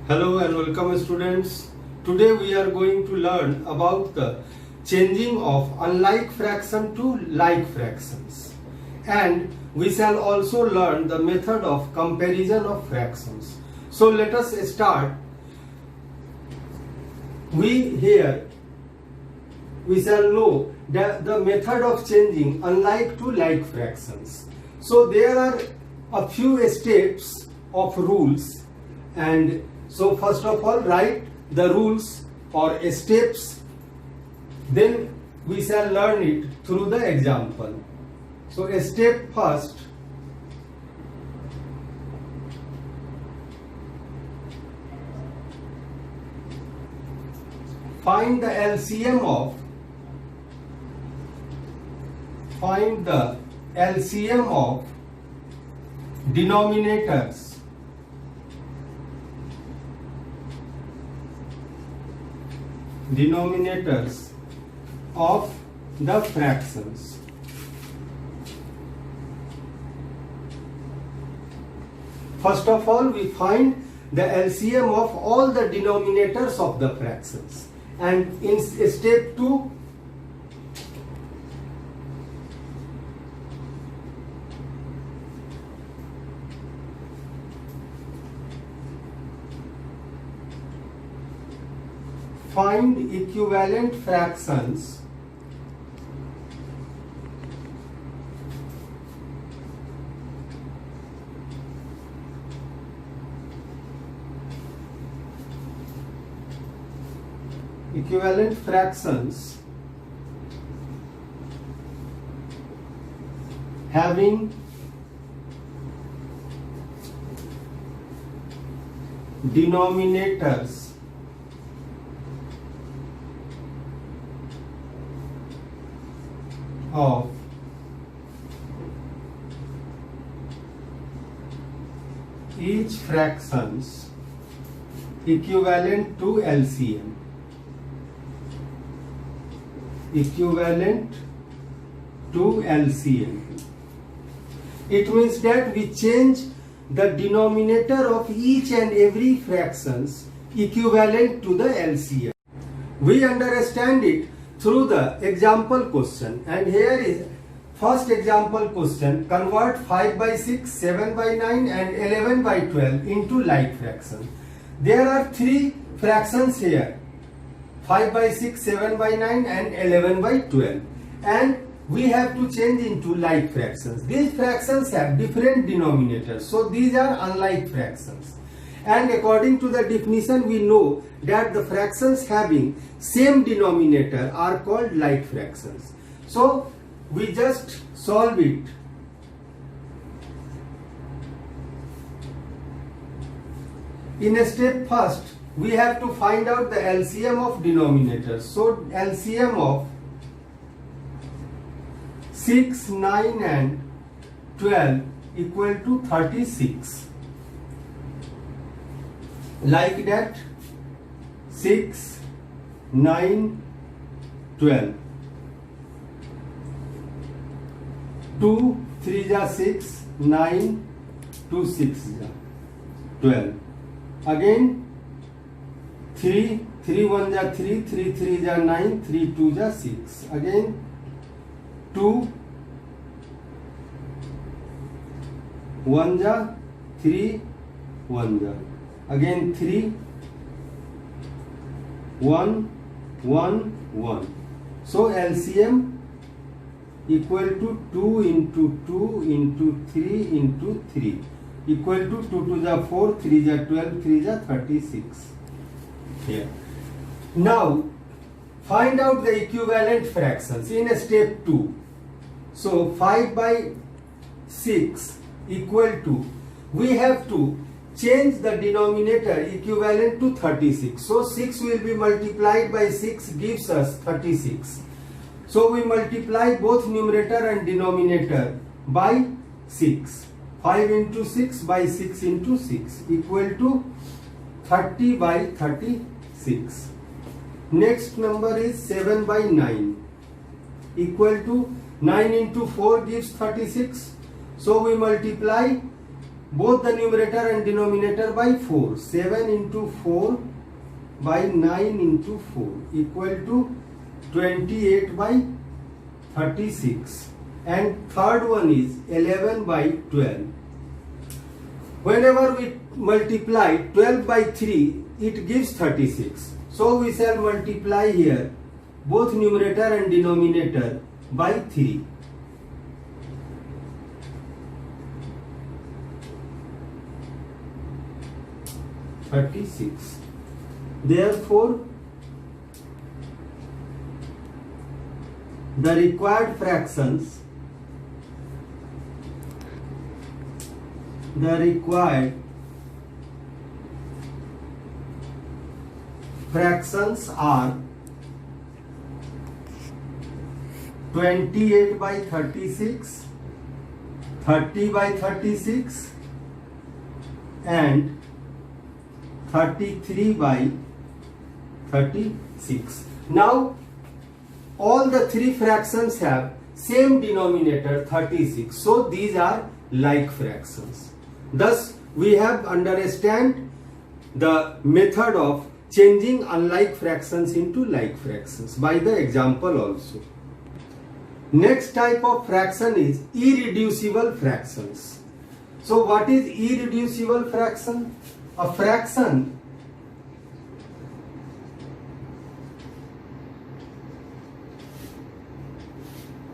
Hello and welcome students. Today we are going to learn about the changing of unlike fraction to like fractions, and we shall also learn the method of comparison of fractions. So let us start. We shall know that the method of changing unlike to like fractions. So there are a few steps of rules, and so first of all write the rules or steps, then we shall learn it through the example. So step first, find the LCM of denominators of the fractions. First of all, we find the LCM of all the denominators of the fractions, and in step 2, find equivalent fractions having denominators of each fractions equivalent to LCM. It means that we change the denominator of each and every fractions equivalent to the LCM. We understand it through the example question, and here is first example question: convert 5 by 6, 7 by 9 and 11 by 12 into like fraction. There are three fractions here: 5 by 6, 7 by 9 and 11 by 12, and we have to change into like fractions. These fractions have different denominators, so these are unlike fractions. And according to the definition, we know that the fractions having same denominator are called like fractions. So we just solve it. In a step first, we have to find out the LCM of denominators. So LCM of 6, 9 and 12 equal to 36. Like that, 6, 9, 12. 2, 3 ja 6, 9, 2, 6 ja 12. Again, 3, 3 1 ja 3, 3 3 ja 9, 3 2 ja 6. Again, 2, 1 ja 3, 1 ja. Again 3, 1, 1, 1. So LCM equal to 2 into 2 into 3 into 3 equal to 2 to the 4, 3 ja 12, 3 ja 36. Here. Now find out the equivalent fractions in step 2. So 5 by 6 equal to, we have to change the denominator equivalent to 36. So 6 will be multiplied by 6 gives us 36. So we multiply both numerator and denominator by 6. 5 into 6 by 6 into 6 equal to 30 by 36. Next number is 7 by 9 equal to 9 into 4 gives 36. So we multiply both the numerator and denominator by 4. 7 into 4 by 9 into 4 equal to 28 by 36. And third one is 11 by 12. Whenever we multiply 12 by 3, it gives 36. So we shall multiply here both numerator and denominator by 3. Therefore, the required fractions are 28 by 36, 30 by 36 and 33 by 36. Now all the three fractions have same denominator 36, so these are like fractions. Thus we have understand the method of changing unlike fractions into like fractions by the example also. Next type of fraction is irreducible fractions. So what is irreducible fraction? A fraction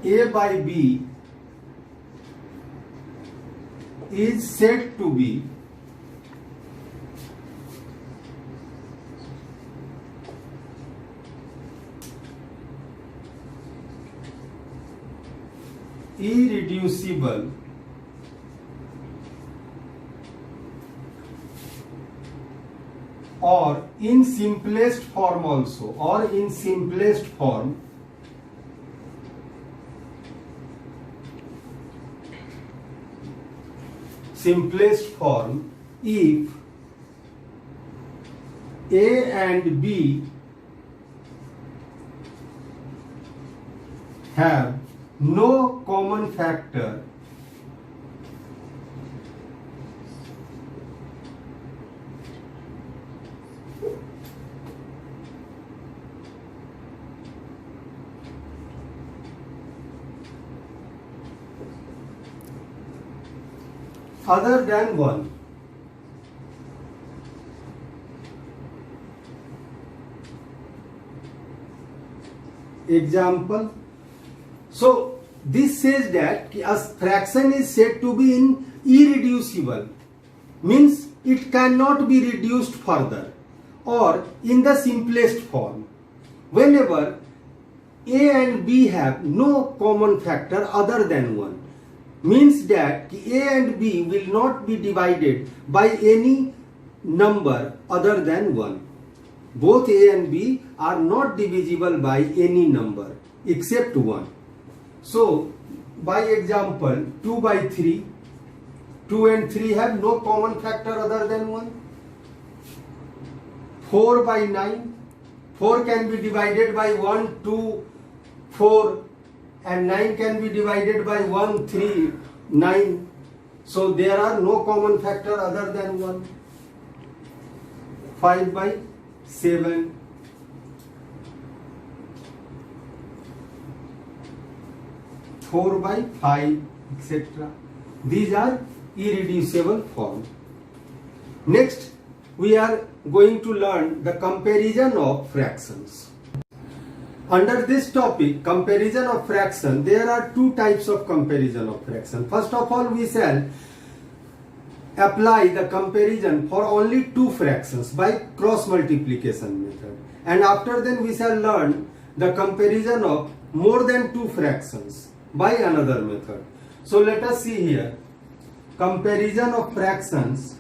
A by B is said to be irreducible or in simplest form also, or in simplest form if A and B have no common factor other than 1. Example. So this says that a fraction is said to be irreducible, means it cannot be reduced further, or in the simplest form. Whenever A and B have no common factor other than 1, means that A and B will not be divided by any number other than 1. Both A and B are not divisible by any number except 1. So, by example, 2 by 3, 2 and 3 have no common factor other than 1. 4 by 9, 4 can be divided by 1, 2, 4, and 9 can be divided by 1, 3, 9. So there are no common factor other than 1. 5 by 7. 4 by 5, etc. These are irreducible form. Next, we are going to learn the comparison of fractions. Under this topic, comparison of fraction, there are two types of comparison of fraction. First of all, we shall apply the comparison for only two fractions by cross multiplication method. And after then we shall learn the comparison of more than two fractions by another method. So let us see here. Comparison of fractions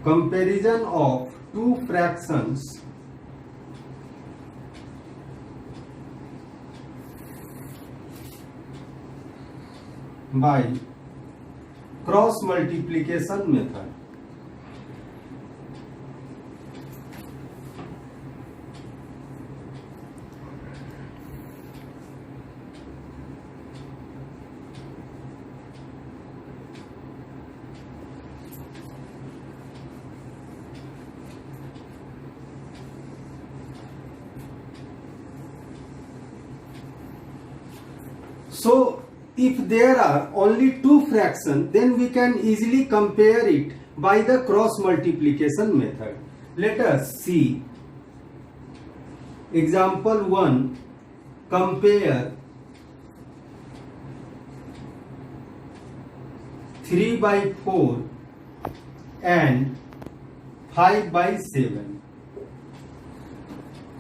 comparison of two fractions by cross multiplication method. So if there are only two fractions, then we can easily compare it by the cross multiplication method. Let us see example 1. Compare 3/4 and 5/7.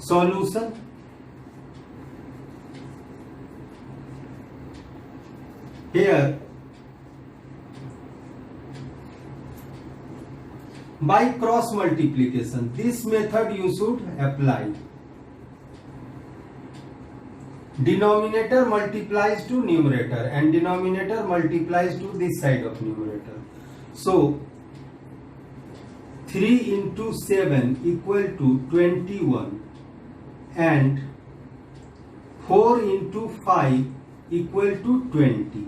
Solution. Here by cross multiplication, this method you should apply. Denominator multiplies to numerator and denominator multiplies to this side of numerator. So 3 into 7 equal to 21 and 4 into 5 equal to 20.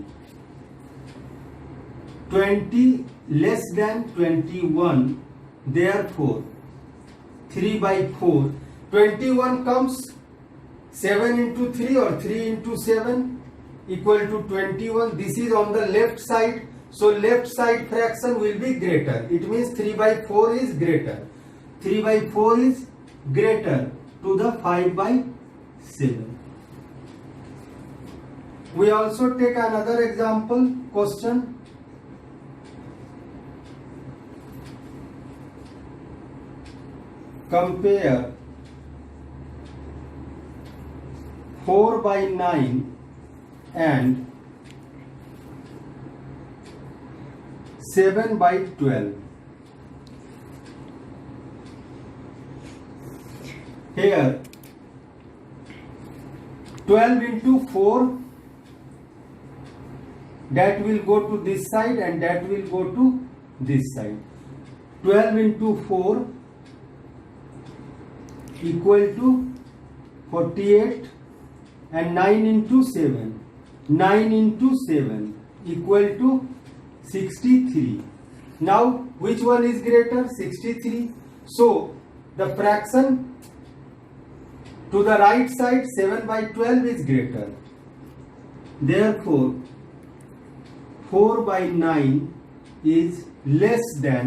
20 less than 21, therefore 3/4. 21 comes 7 into 3 or 3 into 7 equal to 21. This is on the left side, so left side fraction will be greater. It means 3/4 is greater. 3/4 is greater to the 5/7. We also take another example question. Compare 4/9 and 7/12. Here 12 into 4, that will go to this side and that will go to this side. 12 into 4 equal to 48 and 9 into 7. 9 into 7 equal to 63. Now which one is greater? 63. So the fraction to the right side 7/12 is greater. Therefore 4/9 is less than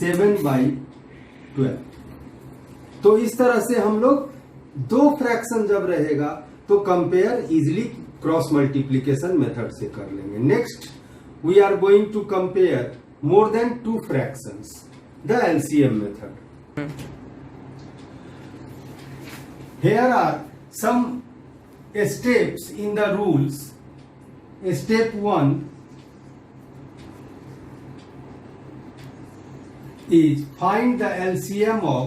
7/12. तो इस तरह से हम लोग दो fraction जब रहेगा तो compare easily cross multiplication method से कर लेंगे. Next we are going to compare more than two fractions, the LCM method. Here are some steps in the rules. Step 1 is find the LCM of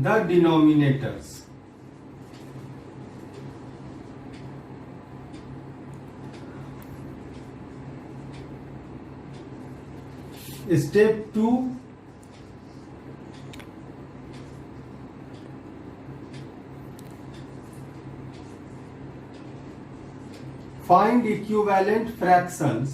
the denominators. Step 2 find equivalent fractions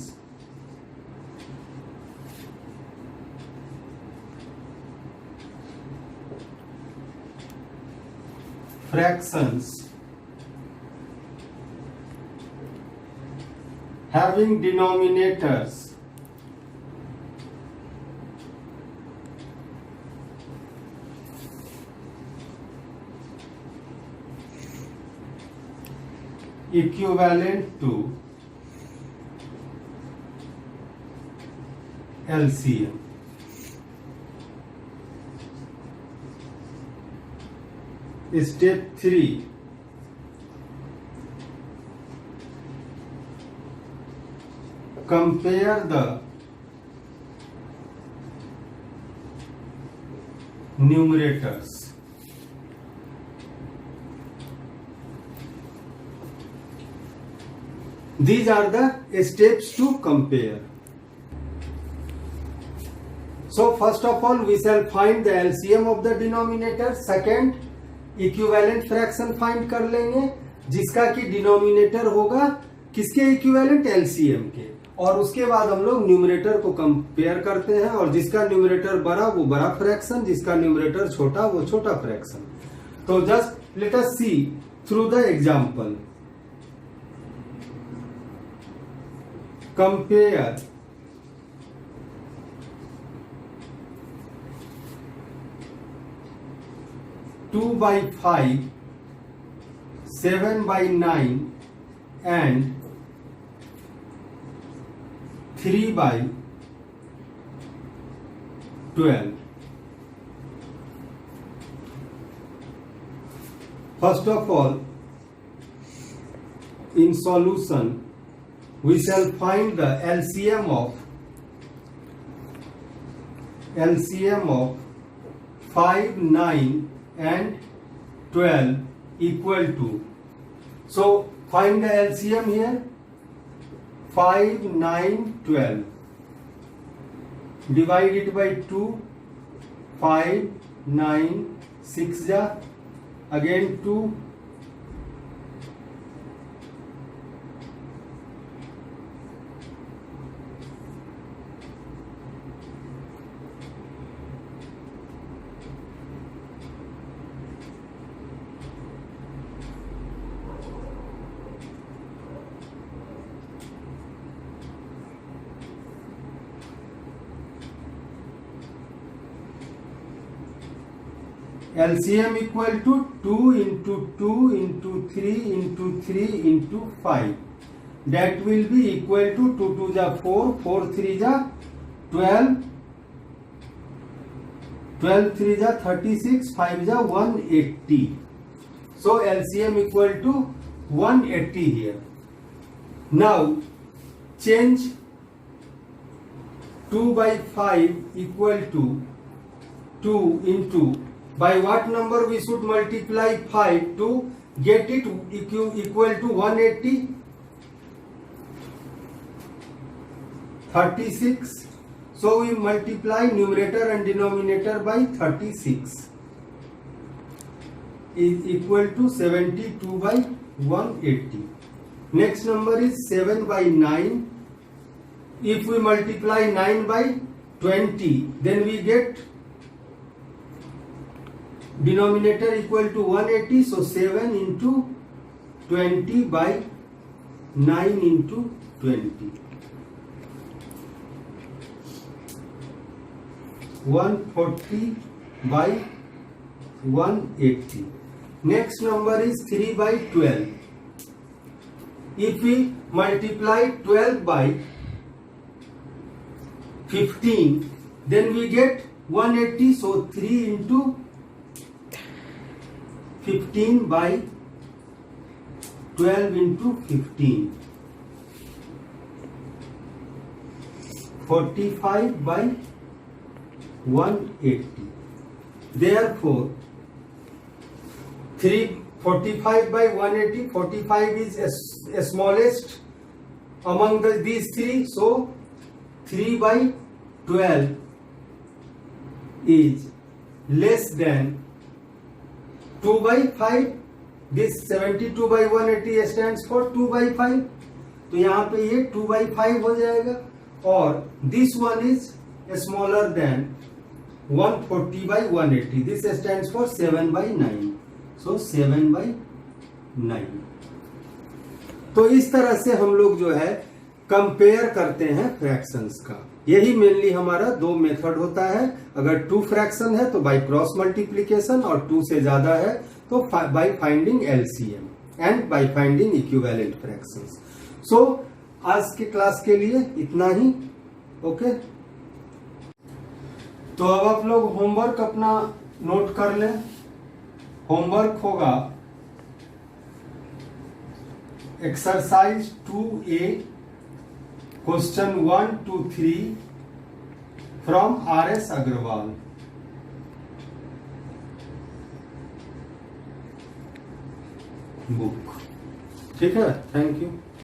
having denominators equivalent to LCM. Step 3 compare the numerators. These are the steps to compare. So first of all we shall find the LCM of the denominator. Second, equivalent fraction find कर लेंगे जिसका कि denominator होगा किसके equivalent? LCM के। और उसके बाद हम लोग न्यूमरेटर को कंपेयर करते हैं, और जिसका न्यूमरेटर बड़ा वो बड़ा फ्रैक्शन, जिसका न्यूमरेटर छोटा वो छोटा फ्रैक्शन। तो just let us see through the example. Compare 2/5, 7/9 and 3/12. First of all, in solution, we shall find the LCM of 5, 9 and 12 equal to. So find the LCM here. 5, 9, 12. Divide it by 2. 5, 9, 6 ja. Again 2. LCM equal to 2 into 2 into 3 into 3 into 5. That will be equal to 2 2 ja 4, 4 3 ja 12, 12 3 ja 36, 5 ja 180. So LCM equal to 180 here. Now change 2/5 equal to 2 into, by what number we should multiply 5 to get it equal to 180? 36. So we multiply numerator and denominator by 36 is equal to 72/180. Next number is 7/9. If we multiply 9/20, then we get denominator equal to 180. So 7 into 20 by 9 into 20. 140 by 180. Next number is 3/12. If we multiply 12 by 15, then we get 180. So 3 into 15 by 12 into 15. 45 by 180. Therefore 45 by 180, 45 is smallest among these three. So 3/12 is less than 2/5. This 72/180 stands for 2/5. तो यहाँ पे ये 2/5 हो जाएगा, और this one is smaller than 140/180. This stands for 7/9. So 7/9. तो इस तरह से हम लोग जो है कंपेयर करते हैं फ्रैक्शंस का। यही मेनली हमारा दो मेथड होता है। अगर 2 फ्रैक्शन है तो बाय क्रॉस मल्टीप्लीकेशन, और 2 से ज्यादा है तो by finding LCM and by finding equivalent fractions. So आज के क्लास के लिए इतना ही। ओके, तो अब आप लोग होमवर्क अपना नोट कर लें। होमवर्क होगा exercise 2A question 1 to 3 from RS Agarwal. Book. ठीक है, थैंक यू।